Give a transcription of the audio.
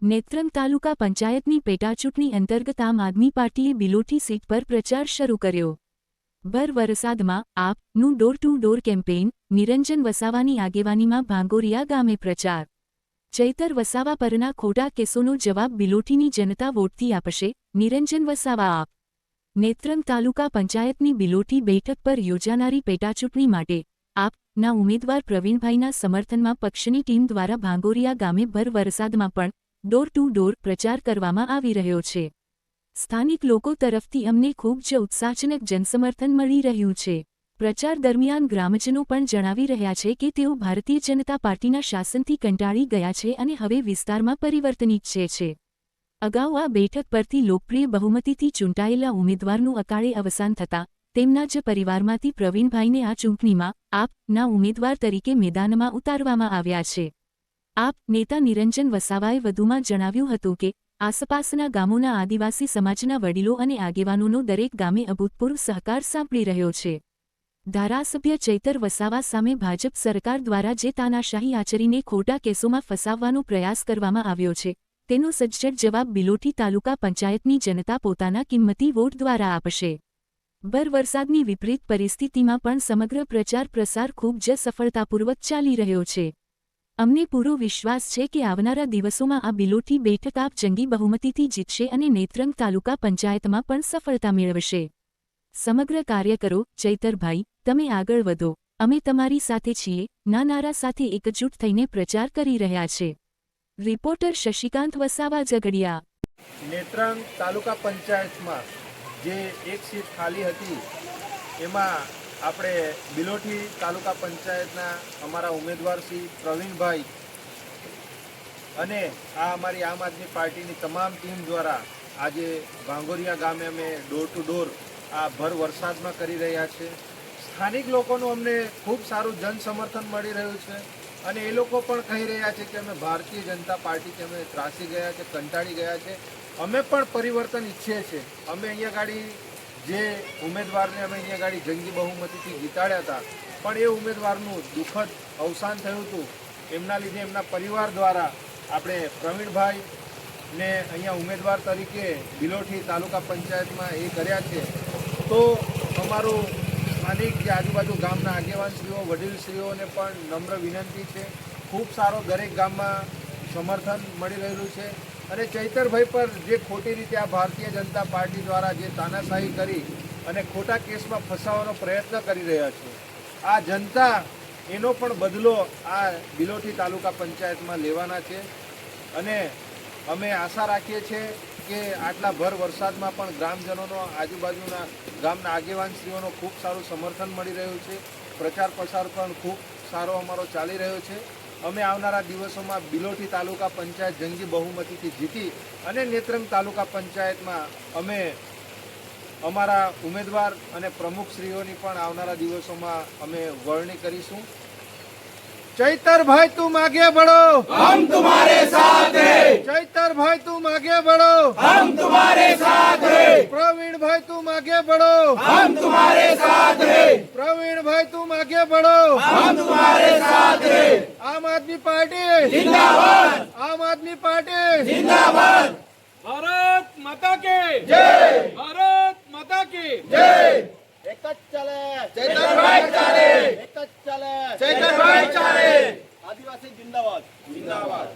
નેત્રંગ તાલુકા પંચાયતની પેટાચૂંટણી અંતર્ગત આમ આદમી પાર્ટીએ બિલોટી સીટ પર પ્રચાર શરૂ કર્યો. ભર વરસાદમાં આપનું ડોર ટુ ડોર કેમ્પેઇન, નિરંજન વસાવાની આગેવાનીમાં ભાંગોરિયા ગામે પ્રચાર. ચૈતર વસાવા પરના ખોટા કેસોનો જવાબ બિલોટીની જનતા વોટથી આપશે, નિરંજન વસાવા આપ. નેત્રંગ તાલુકા પંચાયતની બિલોટી બેઠક પર યોજાનારી પેટાચૂંટણી માટે આપના ઉમેદવાર પ્રવીણભાઈના સમર્થનમાં પક્ષની ટીમ દ્વારા ભાંગોરિયા ગામે ભર વરસાદમાં પણ ડોર ટુ ડોર પ્રચાર કરવામાં આવી રહ્યો છે. સ્થાનિક લોકો તરફથી અમને ખૂબ જ ઉત્સાહજનક જનસમર્થન મળી રહ્યું છે. પ્રચાર દરમિયાન ગ્રામજનો પણ જણાવી રહ્યા છે કે તેઓ ભારતીય જનતા પાર્ટીના શાસનથી કંટાળી ગયા છે અને હવે વિસ્તારમાં પરિવર્તન ઈચ્છે છે. અગાઉ આ બેઠક પરથી લોકપ્રિય બહુમતીથી ચૂંટાયેલા ઉમેદવારનું અકાળે અવસાન થતાં તેમના જ પરિવારમાંથી પ્રવીણભાઈને આ ચૂંટણીમાં આપના ઉમેદવાર તરીકે મેદાનમાં ઉતારવામાં આવ્યા છે. આપ નેતા નિરંજન વસાવાએ વધુમાં જણાવ્યું હતું કે આસપાસના ગામોના આદિવાસી સમાજના વડીલો અને આગેવાનોનો દરેક ગામે અભૂતપૂર્વ સહકાર સાંપડી રહ્યો છે. ધારાસભ્ય ચૈતર વસાવા સામે ભાજપ સરકાર દ્વારા જે તાનાશાહી આચરીને ખોટા કેસોમાં ફસાવવાનો પ્રયાસ કરવામાં આવ્યો છે, તેનો સજ્જડ જવાબ બિલોટી તાલુકા પંચાયતની જનતા પોતાના કિંમતી વોટ દ્વારા આપશે. ભર વરસાદની વિપરીત પરિસ્થિતિમાં પણ સમગ્ર પ્રચાર પ્રસાર ખૂબ જ સફળતાપૂર્વક ચાલી રહ્યો છે. અમને પૂરો વિશ્વાસ છે કે આવનારા દિવસોમાં આ બિલોટી બેઠક આપ જંગી બહુમતીથી જીતશે અને નેત્રંગ તાલુકા પંચાયતમાં પણ સફળતા મેળવશે. સમગ્ર કાર્યકરો, ચૈતરભાઈ, તમે આગળ વધો, અમે તમારી સાથે છીએ ના નારા સાથે એકજૂટ થઈને પ્રચાર કરી રહ્યા છે. રિપોર્ટર શશિકાંત વસાવા, ઝઘડિયા. નેત્રંગ તાલુકા પંચાયતમાં જે એક સીટ ખાલી હતી એમાં આપણે બિલોટી તાલુકા પંચાયતના અમારા ઉમેદવાર શ્રી પ્રવીણભાઈ અને આ અમારી આમ આદમી પાર્ટીની તમામ ટીમ દ્વારા આજે ભાંગોરિયા ગામે અમે ડોર ટુ ડોર આ ભર વરસાદમાં કરી રહ્યા છે. સ્થાનિક લોકોનું અમને ખૂબ સારું જનસમર્થન મળી રહ્યું છે અને એ લોકો પણ કહી રહ્યા છે કે અમે ભારતીય જનતા પાર્ટીથી અમે ત્રાસી ગયા છે, કંટાળી ગયા છે, અમે પણ પરિવર્તન ઈચ્છીએ છીએ. અમે અહીંયા ગાડી જે ઉમેદવારને અમે અહીંયા ગાડી જંગી બહુમતીથી જીતાડ્યા હતા, પણ એ ઉમેદવારનું દુઃખદ અવસાન થયું હતું. એમના લીધે એમના પરિવાર દ્વારા આપણે પ્રવીણભાઈને અહીંયા ઉમેદવાર તરીકે બિલોટી તાલુકા પંચાયતમાં એ કર્યા છે. તો અમારું સ્થાનિક જે આજુબાજુ ગામના આગેવાનશ્રીઓ, વડીલશ્રીઓને પણ નમ્ર વિનંતી છે, ખૂબ સારો દરેક ગામમાં સમર્થન મળી રહેલું છે અને ચૈતરભાઈ પર જે ખોટી રીતે આ ભારતીય જનતા પાર્ટી દ્વારા જે તાનાશાહી કરી અને ખોટા કેસમાં ફસાવવાનો પ્રયત્ન કરી રહ્યા છે, આ જનતા એનો પણ બદલો આ બિલોટી તાલુકા પંચાયતમાં લેવાના છે. અને અમે આશા રાખીએ છીએ કે આટલા ભર વરસાદમાં પણ ગ્રામજનોનો, આજુબાજુના ગામના આગેવાનશ્રીઓનો ખૂબ સારું સમર્થન મળી રહ્યું છે. પ્રચાર પ્રસાર પણ ખૂબ સારો અમારો ચાલી રહ્યો છે. અમે આવનારા દિવસોમાં બિલોટી તાલુકા પંચાયત જંગી બહુમતીથી જીતી અને નેત્રંગ તાલુકા પંચાયતમાં અમે અમારા ઉમેદવાર અને પ્રમુખશ્રીઓની પણ આવનારા દિવસોમાં અમે વરણી કરીશું. चैतर तुम आगे बढ़ो, हम तुम्हारे साथ हैं। चैतर तुम आगे बढ़ो, हम तुम्हारे साथ हैं। प्रवीण तुम आगे बढ़ो, हम तुम्हारे साथ हैं। प्रवीण तुम आगे बढ़ो, हम तुम्हारे साथ हैं। आम आदमी पार्टी जिंदाबाद, आम आदमी पार्टी जिंदाबाद। भारत माता के जय, भारत माता की जय। एक चले, चैतरभाई चाले, एक चले, चैतरभाई चाले। आदिवासी जिंदाबाद, जिंदाबाद।